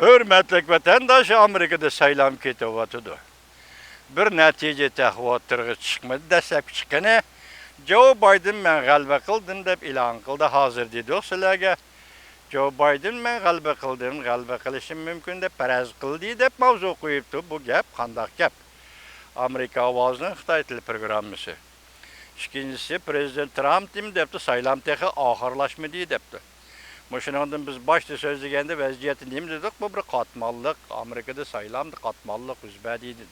Hürmetlik vatandaş Amerika'da saylam ketevatıdı. Bir netice tahvatırgı çıkmadı desep çıkını Joe Biden ben galba kıldım dep ilan kıldı hazır dedi o sizlerge. Joe Biden ben galba kıldım, galba kılışım mümkün de paraz kıldı dep mavzu koyuptu. Bu gap kandak gap. Amerika avazının Xitay tili programması. İkincisi Prezident Trump dem depti saylam tehi ahırlaşmadı depti. Muşundan biz başta sözlegende vaziyeti neyim dedik? Bu bir katmallık, Amerika'da saylamdı katmallık üzbedi dedik.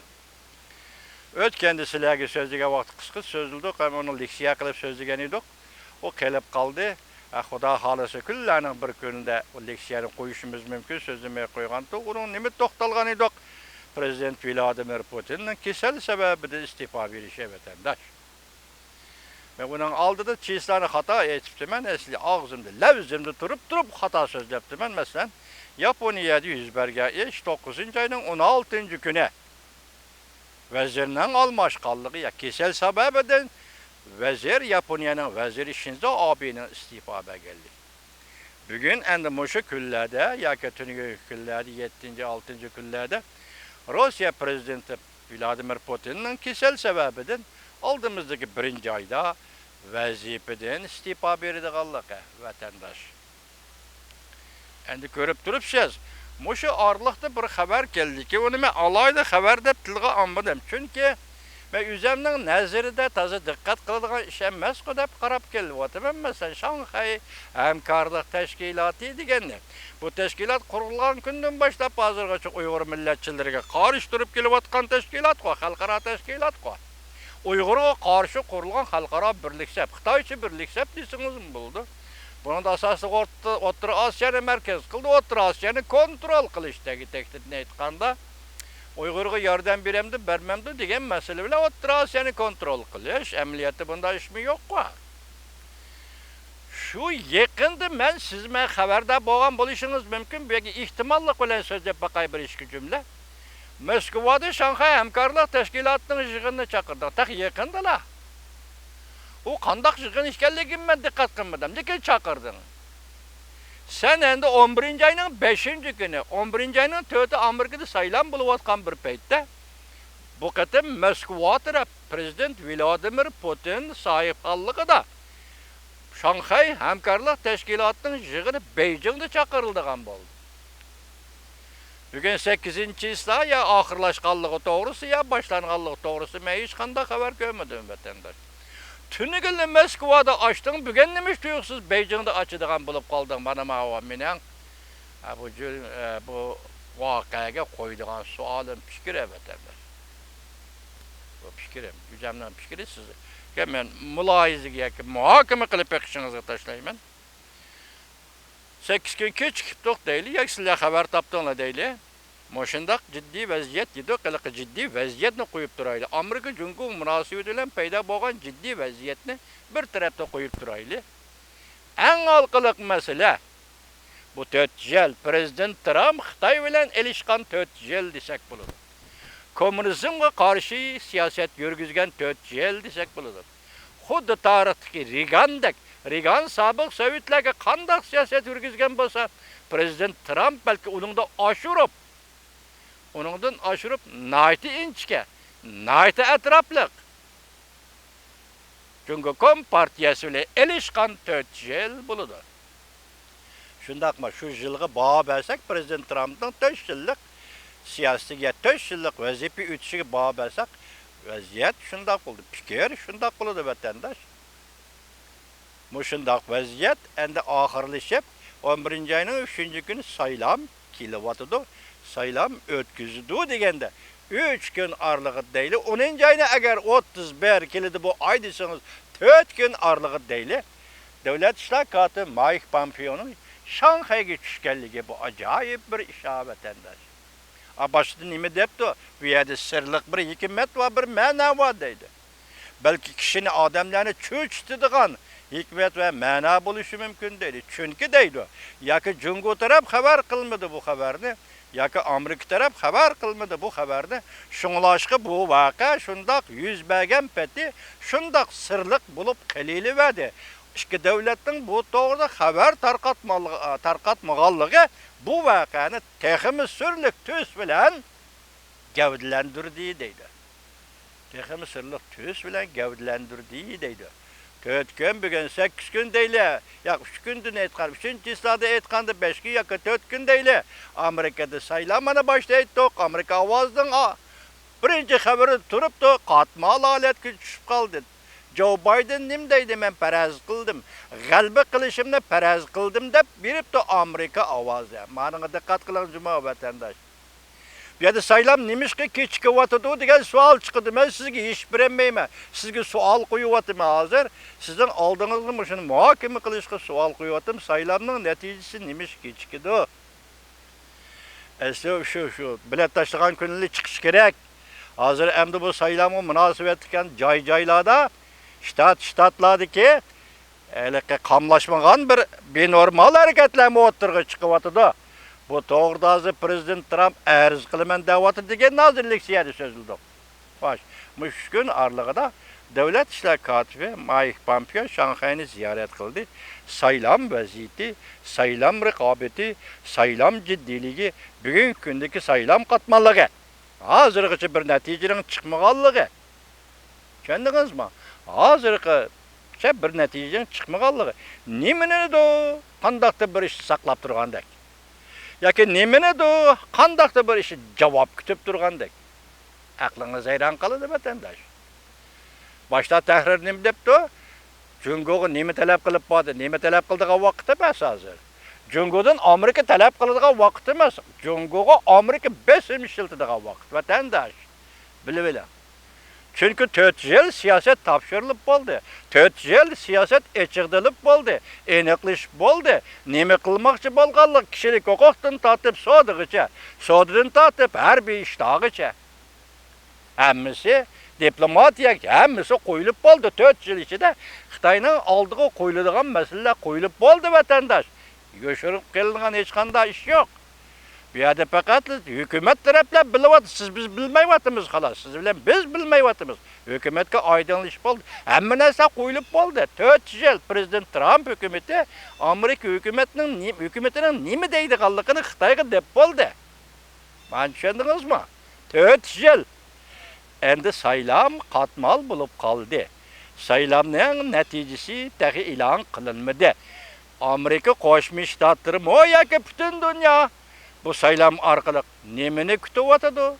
Öt kendisilerge sözlege vakti kısık sözüldük, hem onu leksiya kılıp sözlegen edik. O kelip kaldı. Xuda halası küllerinin bir gününde o leksiyani koyuşumuz mümkün sözlemeye koygandı. Onun nimi toxtalgan edik? Prezident Vladimir Putin'in kesel sebebi de istifa verişi vatandaş. Ben bunun aldıda çizgilerini hata etipti ben esli ağzımda, levzimde durup hata sözlepti ben mesela Japonya'da yüz berge 9. ayının 16. güne vezirinden almaşkallığı ya kesel sebebiden vezir Japonya'nın veziri Shinzo Abe'nin istifa geldi. Bugün endi muşu küllerde ya kötünü küllerde 7. 6. küllerde Rusya Prezidenti Vladimir Putin'in kesel sebebinden aldığımızdaki 1. ayda vazifeden istifa berdi qallıqı vatandaş. Endi görüp durupsiz. Muşu arlıqda bir xabar geldi ki, onu men alayda xabar dep tilga almadım. Çünkü men üzemning nazarida taza diqqat qiladigan ish emas deb qarab kelyapman. Mesela Şanghay Hamkorlik Tashkiloti deganda. Bu tashkilot qurilgan kundan boshlab hozirgacha Uyg'ur millatchilariga qarshi turib kelayotgan tashkilot, xalqaro tashkilot. Uygur'a karşı kurulan halkara birliksep, Xitayçı birliksep desiniz mi buldu? Bunun da asası Orta Asya'nı merkez kıldı, Orta Asya'nı kontrol kılıştaki tehdit aytkanda Uygur'a yardım beremdi, bermemdi degen mesele bile Orta Asya'nı kontrol kılış, emniyeti bunda iş mi yok var. Şu yakında men sizme haberde boğan buluşunuz mümkün, belki ihtimallık olan sözde bakay bir işki cümle. Moskova'da Şanghay Hamkorlik Tashkilotining yig'inini chaqirdi. Tak yaqindilar. U qandaq yig'in ekanligini men diqqat qilmadim. Lekin chaqirding. Sen endi 11 ayning 5 kuni, 11 ayning 4 Amerikada saylam bo'layotgan bir paytda bu qatim Moskva taraf Prezident Vladimir Putin sohibxonligida Şanghay Hamkorlik Tashkilotining yig'ini Beijingda chaqirildigan bo'ldi. Bugün 8. ıslah ya ahırlaşkanlığı doğrusu ya başlanganlığı doğrusu ben hiç kanda haber görmedim vatandaş. Tünügülü Moskova'da açtın, bugün demiş tuyuksuz Beijing'de açıdığın bulup kaldın bana mavaminen. Bu vakaya koyduğun sualın fikri vatandaş. Bu fikrim, yüzemden fikri sizi. Ben mülayizi muhakeme kılıp yakışınızı taşlayayım. 8 gün çıkıp değil, ya sizler haber taptığınla değil. Moşundak ciddi vaziyet dedi, kılık ciddi vaziyetini koyup duraylı. Amerika Cumhuriyeti münasebetiyle peyda boğan ciddi vaziyetini bir tarafta koyup duraylı. En halkılık mesele bu 4 yıl Prezident Trump Xitay bilen ilişkan 4 yıl desek bulur. Komünizmge karşı siyaset yürgüzgen 4 yıl desek bulur. Xuddi tarihteki Reagan sabık Sovetlerge qandaq siyaset yürgüzgen bolsa, Prezident Trump belki onundan aşırıp nayti inçke, nayti etraflık. Çünkü Kompartiyası ile ilişkan 4 yıl buludu. Şundaqma şu yılgı bağa versek Prezident Trump'ın 4 yıllık siyasetiye 4 yıllık vazife ütüşüge bağa versek vaziyet şundaq buldu. Fikir şundaq buludu vatandaş. Muşundaq vaziyet endi ahırlaşıp 11. ayının 3. günü saylam kilovatıdı. Saylam ötküzdü degende 3 gün arlığı değil. 10. ayına eğer 31 kilidi bu ay deseniz 4 gün arlığı değil. Devlet İşler Katı Mike Pompeo'nun Şanghay'a düşkenliği bu acayip bir işaret ender. Başta nime depti? Bu yerde sırlık bir hikmet var, bir mana var deydi. Belki kişinin adamlarını çöçtüdüğün hikmet ve mana buluşu mümkün değil. Çünkü deydi, ya ki Cumhur taraf haber kılmadı bu haberini, ya ki Amerika taraf haber kılmadı bu haberini. Şunlaşkı bu vaka şundak yüz bergen peti, şundak sırlık bulup kelili verdi. İki devletin bu doğruda haber tarqatmağanlığı bu vakani teximi sürlük tüs bilen gavdilendirdiği deydi. Teximi sürlük tüs bilen gavdilendirdiği deydi. 4 gün bugün 8 gün deyle. Ya 3 gündün etkan, 3. islada etkandı 5 gün yakı 4 gün deyle. Amerika'da saylamana başlaydı. Amerika avazdın. Birinci haberi turup da katmal alet düşüp kaldı. Joe Biden nim deydi ben peraz kıldım. Galbi kılışımda peraz kıldım dep birip de Amerika avazı. Manına dikkat kılan cuma vatandaş. Ya da saylam nimişki keçki vatıdı degan sual çıkdı. Ben sizge iş bilemeyim. Sizge sual koyuvatım hazır. Sizden aldığınızı mı şunu muhakeme kılışkı sual koyuvatım. Saylamның neticesi nimiş keçkidi. Şu bilet taşıgan günlü çıkış gerek. Hazır emdi bu saylamı münasebetliken caylarda ştatlardaki kamlaşmagan bir normal hareketlenme oturga çıkıvatıdı. Bu doğruda Prezident Trump arz kılımen davatı degen nazirlik siyadi sözüldü. Baş, müş gün aralığında Devlet İşler Katibi Mike Pompeo Şanghay'ını ziyaret kıldı. Saylam vaziyeti, saylam rekabeti, saylam ciddiliği, bugün gündeki saylam katmalığı. Hazırgıcı bir neticenin çıkmağanlığı. Kendiniz mi? Hazırgı bir neticenin çıkmağanlığı. Nimini de kandakta bir işi saklap durgandek. Yaki nimini de kandakta bir işi cevap kütüp durgandek. Aklınız hayran kalıdı vatandaş. Başta tahrir nim depti, Cungo'yu nimi talep kılıp bağdı, nimi talep kıldığı vakit emas hazır. Cungo'dan Amerika talep kıldığı vakit emas. Cungo'ya Amerika 5 yıldığı vakit vatandaş. Bile. Çünkü 4 yıl siyaset tapşırılıp oldu. 4 yıl siyaset eçirdilip oldu. Enekliş oldu. Nimi kılmakçı bolğanlık kişilik hukuktan tatıp soğuduğuça, soğuduğundan tatıp her bir iştahıça. Hemmisi diplomatiya hemmisi koyulup oldu 4 yıl içinde. Xitayning aldığı koyulduğun meseleler koyulup oldu vatandaş. Göşürüp gelingan hiç kanda iş yok. Bir yerde fakat hükümet taraflar bilevat, siz biz bilmeyvatımız halas. Siz bilen biz bilmeyvatımız. Hükümetke aydınlaşıp oldu. Hemme narsa koyulup oldu. 4 yıl Prezident Trump hükümeti Amerika hükümetinin nimi deydi kallıkını Xitayga dep oldu. Ben düşündünüz mü? 4 yıl. Endi saylam katmal bulup kaldı. Saylamның neticesi dahi ilan kılınmadı. Amerika Qo'shma Shtatları moyaki bütün dünya bu saylam arkalık nemini kütüvatıdı.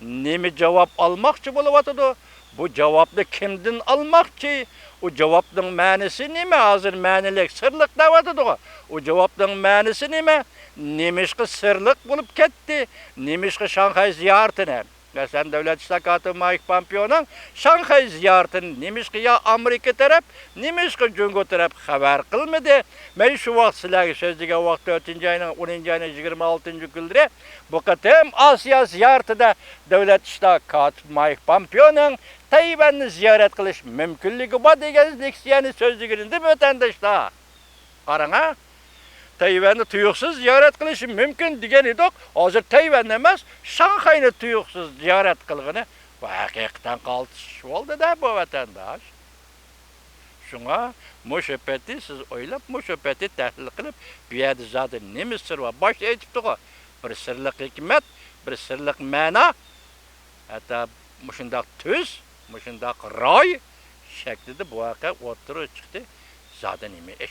Nemi cevap almakçı buluvatıdı. Bu cevaplı kimden almakçı? O cevapның manisi neme? Hazır manilik sırlık davatıdı. O cevapның manisi neme? Nemişki sırlık bulup ketti. Nemişki Şanghay ziyaretine. Sen Devlet İşler Katibi Mike Pompeo'nun Şanghay ziyaretini nemişki ya Amerika taraf, nemişki Cungo taraf haber kılmadı. Ben şu vakt silahı sözlüğe vakt 4. ayının 10. ayının 26. gündüre bu kadar Asya ziyaretinde Devlet İşler Katibi Mike Pompeo'nun Tayvan'ı ziyaret kılış mümkünlüğü var degenizlik yani sözlüğünde mi vatandaşlar? Karana? Tayvan'ı tuyuksuz ziyaret kılışı mümkün diyen idik. Hazır Tayvan emez, Şanghay'ını tuyuksuz ziyaret kılığını bu hakikaten kaltış oldu da bu vatandaş. Şuna müşepeti siz oylap, müşepeti tahlil kılıp bir yerde zaten nemi sır var. Başta etipti o. Bir sırlık hikmet, bir sırlık mana, hatta muşundak tüz, muşundak ray şeklinde bu hakikaten oturup çıktı. Zaten nemi eş.